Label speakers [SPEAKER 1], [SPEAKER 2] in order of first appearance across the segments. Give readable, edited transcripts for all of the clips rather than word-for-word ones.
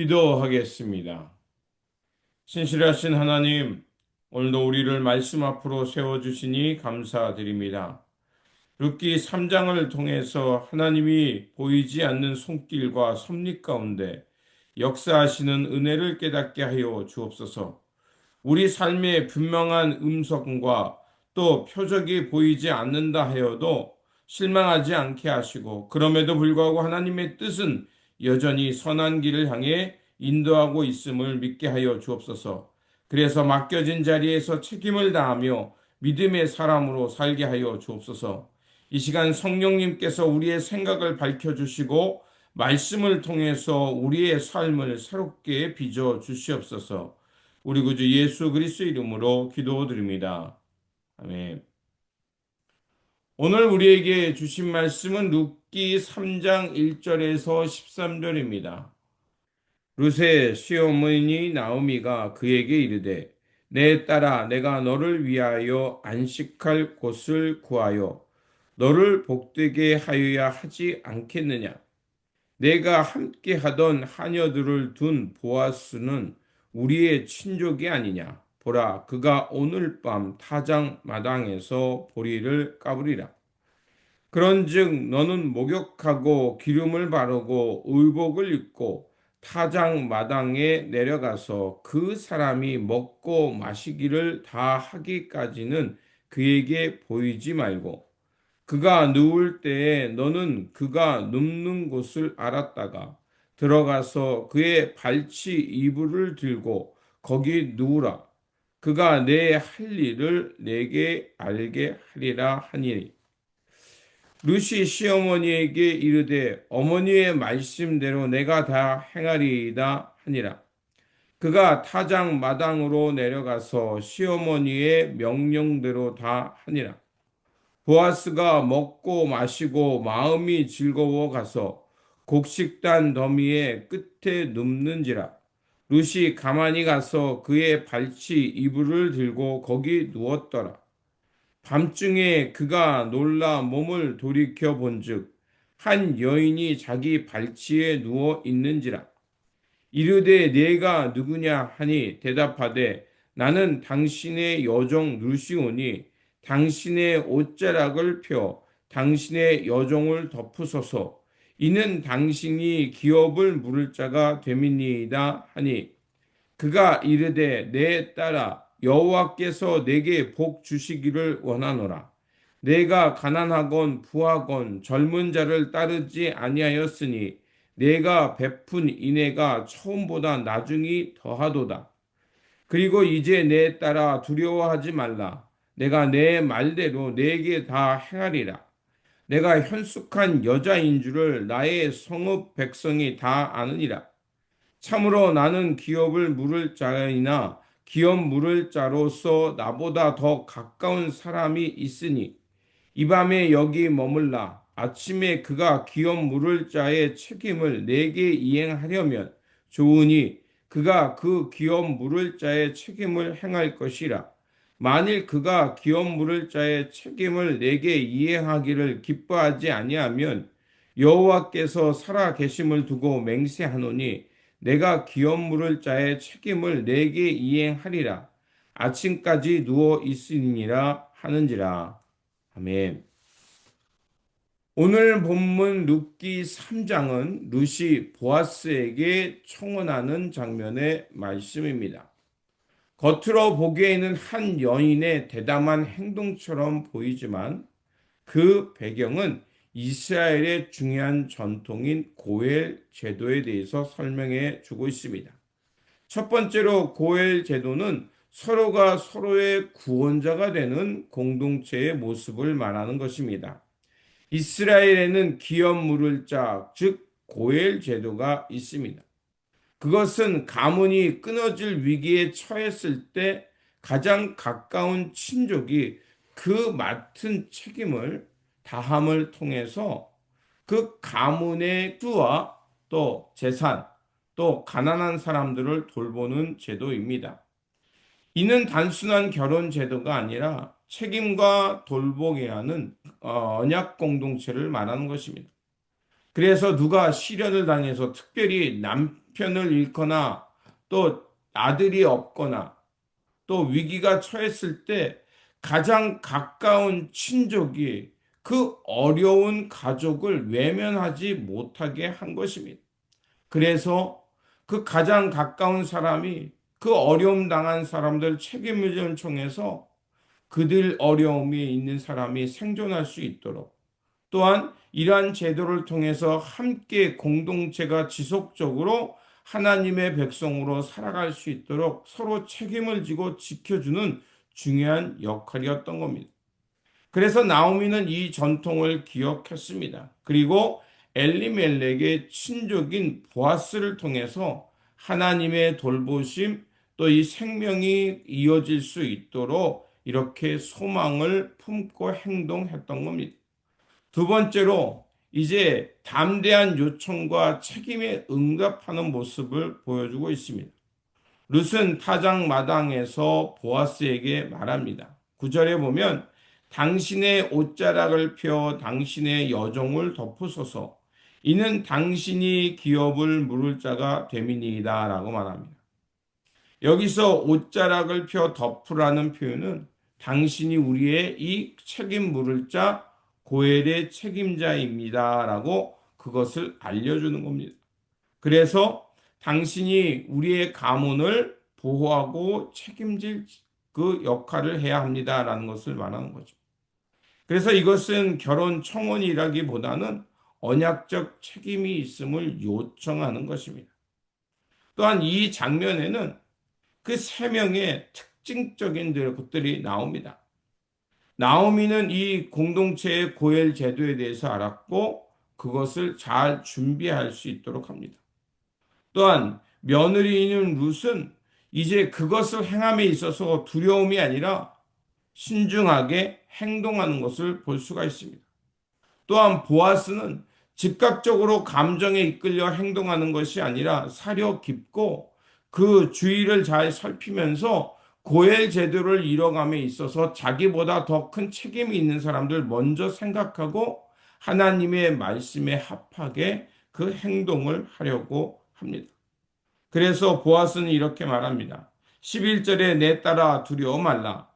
[SPEAKER 1] 기도하겠습니다. 신실하신 하나님, 오늘도 우리를 말씀 앞으로 세워주시니 감사드립니다. 룻기 3장을 통해서 하나님이 보이지 않는 손길과 섭리 가운데 역사하시는 은혜를 깨닫게 하여 주옵소서. 우리 삶의 분명한 음성과 또 표적이 보이지 않는다 하여도 실망하지 않게 하시고, 그럼에도 불구하고 하나님의 뜻은 여전히 선한 길을 향해 인도하고 있음을 믿게 하여 주옵소서. 그래서 맡겨진 자리에서 책임을 다하며 믿음의 사람으로 살게 하여 주옵소서. 이 시간 성령님께서 우리의 생각을 밝혀주시고 말씀을 통해서 우리의 삶을 새롭게 빚어 주시옵소서. 우리 구주 예수 그리스도 이름으로 기도드립니다. 아멘. 오늘 우리에게 주신 말씀은 룻기 3장 1절에서 13절입니다. 룻의 시어머니 나오미가 그에게 이르되 내 딸아 내가 너를 위하여 안식할 곳을 구하여 너를 복되게 하여야 하지 않겠느냐. 내가 함께 하던 하녀들을 둔 보아스는 우리의 친족이 아니냐. 보라, 그가 오늘 밤 타작 마당에서 보리를 까부리라. 그런즉 너는 목욕하고 기름을 바르고 의복을 입고 타작 마당에 내려가서 그 사람이 먹고 마시기를 다 하기까지는 그에게 보이지 말고, 그가 누울 때에 너는 그가 눕는 곳을 알았다가 들어가서 그의 발치 이불을 들고 거기 누우라. 그가 내 할 일을 내게 알게 하리라 하니, 루시 시어머니에게 이르되 어머니의 말씀대로 내가 다 행하리이다 하니라. 그가 타작 마당으로 내려가서 시어머니의 명령대로 다 하니라. 보아스가 먹고 마시고 마음이 즐거워 가서 곡식단 더미의 끝에 눕는지라. 룻이 가만히 가서 그의 발치 이불을 들고 거기 누웠더라. 밤중에 그가 놀라 몸을 돌이켜 본즉 한 여인이 자기 발치에 누워 있는지라. 이르되 네가 누구냐 하니 대답하되 나는 당신의 여종 룻이오니 당신의 옷자락을 펴 당신의 여종을 덮으소서. 이는 당신이 기업을 물을 자가 됨이니이다 하니, 그가 이르되 내 딸아 여호와께서 내게 복 주시기를 원하노라. 내가 가난하건 부하건 젊은 자를 따르지 아니하였으니 내가 베푼 인애가 처음보다 나중이 더하도다. 그리고 이제 내 딸아 두려워하지 말라. 내가 내 말대로 내게 다 행하리라. 내가 현숙한 여자인 줄을 나의 성읍 백성이 다 아느니라. 참으로 나는 기업을 물을 자이나 기업 물을 자로서 나보다 더 가까운 사람이 있으니 이 밤에 여기 머물라. 아침에 그가 기업 물을 자의 책임을 내게 이행하려면 좋으니 그가 그 기업 물을 자의 책임을 행할 것이라. 만일 그가 기업 물을 자의 책임을 내게 이행하기를 기뻐하지 아니하면 여호와께서 살아 계심을 두고 맹세하노니 내가 기업 물을 자의 책임을 내게 이행하리라. 아침까지 누워 있으니라 하는지라. 아멘. 오늘 본문 룻기 3장은 룻이 보아스에게 청혼하는 장면의 말씀입니다. 겉으로 보기에는 한 여인의 대담한 행동처럼 보이지만 그 배경은 이스라엘의 중요한 전통인 고엘 제도에 대해서 설명해 주고 있습니다. 첫 번째로 고엘 제도는 서로가 서로의 구원자가 되는 공동체의 모습을 말하는 것입니다. 이스라엘에는 기업 물을 자, 즉 고엘 제도가 있습니다. 그것은 가문이 끊어질 위기에 처했을 때 가장 가까운 친족이 그 맡은 책임을 다함을 통해서 그 가문의 수와 또 재산, 또 가난한 사람들을 돌보는 제도입니다. 이는 단순한 결혼 제도가 아니라 책임과 돌보기라는 언약 공동체를 말하는 것입니다. 그래서 누가 시련을 당해서 특별히 남편을 잃거나 또 아들이 없거나 또 위기가 처했을 때 가장 가까운 친족이 그 어려운 가족을 외면하지 못하게 한 것입니다. 그래서 그 가장 가까운 사람이 그 어려움 당한 사람들 책임을 통해서 그들 어려움에 있는 사람이 생존할 수 있도록 또한 이러한 제도를 통해서 함께 공동체가 지속적으로 하나님의 백성으로 살아갈 수 있도록 서로 책임을 지고 지켜주는 중요한 역할이었던 겁니다. 그래서 나오미는 이 전통을 기억했습니다. 그리고 엘리멜렉의 친족인 보아스를 통해서 하나님의 돌보심 또 이 생명이 이어질 수 있도록 이렇게 소망을 품고 행동했던 겁니다. 두 번째로 이제 담대한 요청과 책임에 응답하는 모습을 보여주고 있습니다. 룻은 타작 마당에서 보아스에게 말합니다. 9절에 보면 당신의 옷자락을 펴 당신의 여종을 덮으소서 이는 당신이 기업을 물을 자가 됨이니이다 라고 말합니다. 여기서 옷자락을 펴 덮으라는 표현은 당신이 우리의 이 책임 물을 자 고엘의 책임자입니다 라고 그것을 알려주는 겁니다. 그래서 당신이 우리의 가문을 보호하고 책임질 그 역할을 해야 합니다라는 것을 말하는 거죠. 그래서 이것은 결혼 청혼이라기보다는 언약적 책임이 있음을 요청하는 것입니다. 또한 이 장면에는 그 세 명의 특징적인 것들이 나옵니다. 나오미는 이 공동체의 고엘 제도에 대해서 알았고 그것을 잘 준비할 수 있도록 합니다. 또한 며느리인 룻은 이제 그것을 행함에 있어서 두려움이 아니라 신중하게 행동하는 것을 볼 수가 있습니다. 또한 보아스는 즉각적으로 감정에 이끌려 행동하는 것이 아니라 사려 깊고 그 주의를 잘 살피면서 고엘 제도를 이뤄감에 있어서 자기보다 더 큰 책임이 있는 사람들 먼저 생각하고 하나님의 말씀에 합하게 그 행동을 하려고 합니다. 그래서 보아스는 이렇게 말합니다. 11절에 내 딸아 두려워 말라.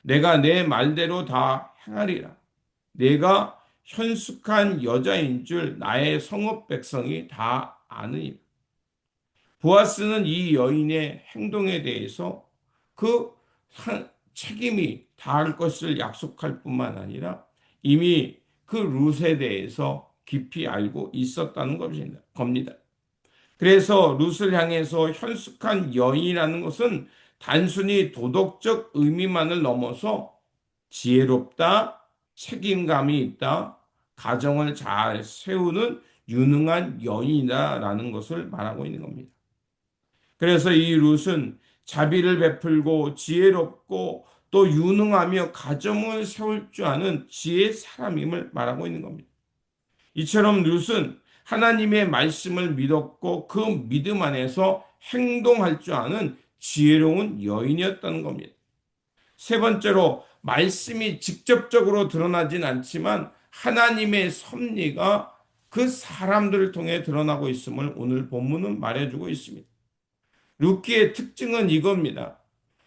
[SPEAKER 1] 내가 내 말대로 다 행하리라. 내가 현숙한 여자인 줄 나의 성읍 백성이 다 아느니라. 보아스는 이 여인의 행동에 대해서 그 책임이 다할 것을 약속할 뿐만 아니라 이미 그 룻에 대해서 깊이 알고 있었다는 겁니다. 그래서 룻을 향해서 현숙한 여인이라는 것은 단순히 도덕적 의미만을 넘어서 지혜롭다, 책임감이 있다, 가정을 잘 세우는 유능한 여인이다라는 것을 말하고 있는 겁니다. 그래서 이 룻은 자비를 베풀고 지혜롭고 또 유능하며 가정을 세울 줄 아는 지혜의 사람임을 말하고 있는 겁니다. 이처럼 룻은 하나님의 말씀을 믿었고 그 믿음 안에서 행동할 줄 아는 지혜로운 여인이었다는 겁니다. 세 번째로 말씀이 직접적으로 드러나진 않지만 하나님의 섭리가 그 사람들을 통해 드러나고 있음을 오늘 본문은 말해주고 있습니다. 룻기의 특징은 이겁니다.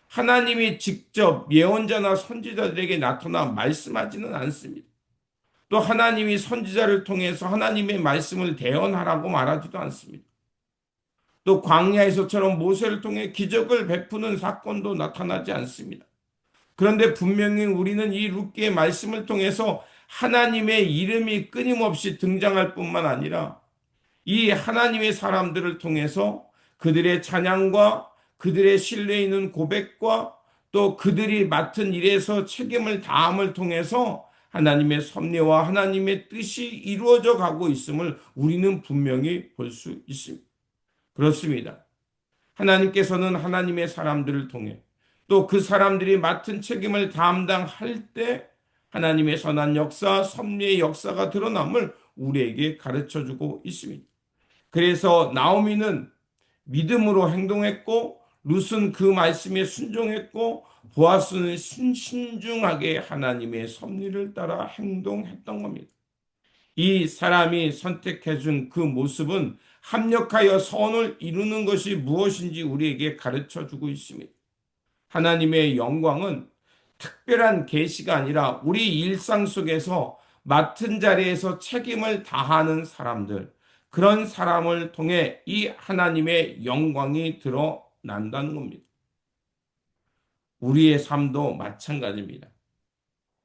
[SPEAKER 1] 하나님이 직접 예언자나 선지자들에게 나타나 말씀하지는 않습니다. 또 하나님이 선지자를 통해서 하나님의 말씀을 대언하라고 말하지도 않습니다. 또 광야에서처럼 모세를 통해 기적을 베푸는 사건도 나타나지 않습니다. 그런데 분명히 우리는 이 룻기의 말씀을 통해서 하나님의 이름이 끊임없이 등장할 뿐만 아니라 이 하나님의 사람들을 통해서 그들의 찬양과 그들의 신뢰 있는 고백과 또 그들이 맡은 일에서 책임을 다함을 통해서 하나님의 섭리와 하나님의 뜻이 이루어져 가고 있음을 우리는 분명히 볼 수 있습니다. 그렇습니다. 하나님께서는 하나님의 사람들을 통해 또 그 사람들이 맡은 책임을 감당할 때 하나님의 선한 역사, 섭리의 역사가 드러남을 우리에게 가르쳐 주고 있습니다. 그래서 나오미는 믿음으로 행동했고 룻은 그 말씀에 순종했고 보아스는 신중하게 하나님의 섭리를 따라 행동했던 겁니다. 이 사람이 선택해준 그 모습은 합력하여 선을 이루는 것이 무엇인지 우리에게 가르쳐 주고 있습니다. 하나님의 영광은 특별한 계시가 아니라 우리 일상 속에서 맡은 자리에서 책임을 다하는 사람들, 그런 사람을 통해 이 하나님의 영광이 드러난다는 겁니다. 우리의 삶도 마찬가지입니다.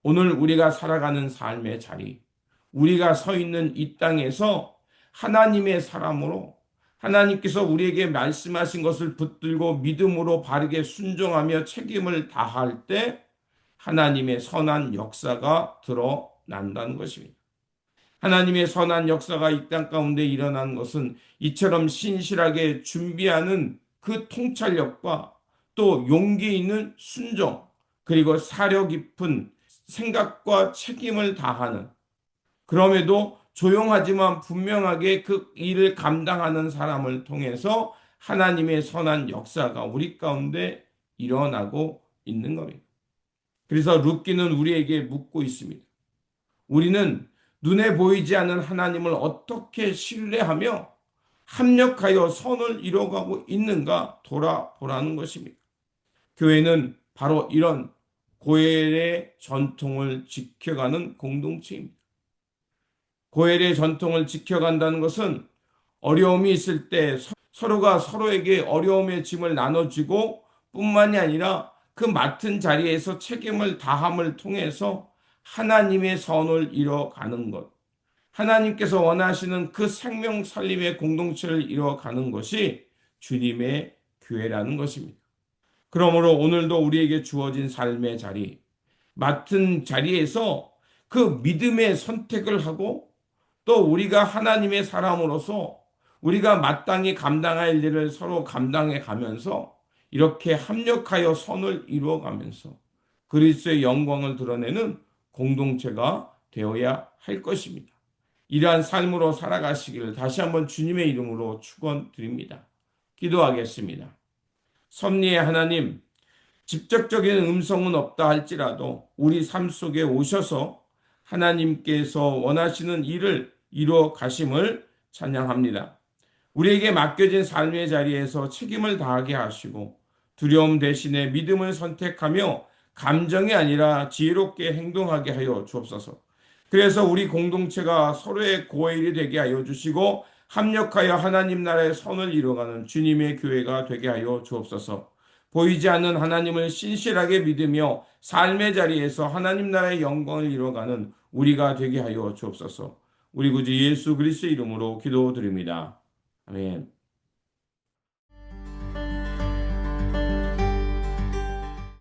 [SPEAKER 1] 오늘 우리가 살아가는 삶의 자리, 우리가 서 있는 이 땅에서 하나님의 사람으로 하나님께서 우리에게 말씀하신 것을 붙들고 믿음으로 바르게 순종하며 책임을 다할 때 하나님의 선한 역사가 드러난다는 것입니다. 하나님의 선한 역사가 이 땅 가운데 일어난 것은 이처럼 신실하게 준비하는 그 통찰력과 또 용기 있는 순종, 그리고 사려 깊은 생각과 책임을 다하는, 그럼에도 조용하지만 분명하게 그 일을 감당하는 사람을 통해서 하나님의 선한 역사가 우리 가운데 일어나고 있는 겁니다. 그래서 룻기는 우리에게 묻고 있습니다. 우리는 눈에 보이지 않는 하나님을 어떻게 신뢰하며 합력하여 선을 이뤄가고 있는가 돌아보라는 것입니다. 교회는 바로 이런 고엘의 전통을 지켜가는 공동체입니다. 고엘의 전통을 지켜간다는 것은 어려움이 있을 때 서로가 서로에게 어려움의 짐을 나눠주고 뿐만이 아니라 그 맡은 자리에서 책임을 다함을 통해서 하나님의 선을 이뤄가는 것, 하나님께서 원하시는 그 생명 살림의 공동체를 이뤄가는 것이 주님의 교회라는 것입니다. 그러므로 오늘도 우리에게 주어진 삶의 자리, 맡은 자리에서 그 믿음의 선택을 하고 또 우리가 하나님의 사람으로서 우리가 마땅히 감당할 일을 서로 감당해 가면서 이렇게 합력하여 선을 이루어 가면서 그리스도의 영광을 드러내는 공동체가 되어야 할 것입니다. 이러한 삶으로 살아가시기를 다시 한번 주님의 이름으로 축원드립니다. 기도하겠습니다. 섭리의 하나님, 직접적인 음성은 없다 할지라도 우리 삶 속에 오셔서 하나님께서 원하시는 일을 이루어 가심을 찬양합니다. 우리에게 맡겨진 삶의 자리에서 책임을 다하게 하시고 두려움 대신에 믿음을 선택하며 감정이 아니라 지혜롭게 행동하게 하여 주옵소서. 그래서 우리 공동체가 서로의 고엘이 되게 하여 주시고 합력하여 하나님 나라의 선을 이루어가는 주님의 교회가 되게 하여 주옵소서. 보이지 않는 하나님을 신실하게 믿으며 삶의 자리에서 하나님 나라의 영광을 이루어가는 우리가 되게 하여 주옵소서. 우리 구주 예수 그리스도 이름으로 기도드립니다. 아멘.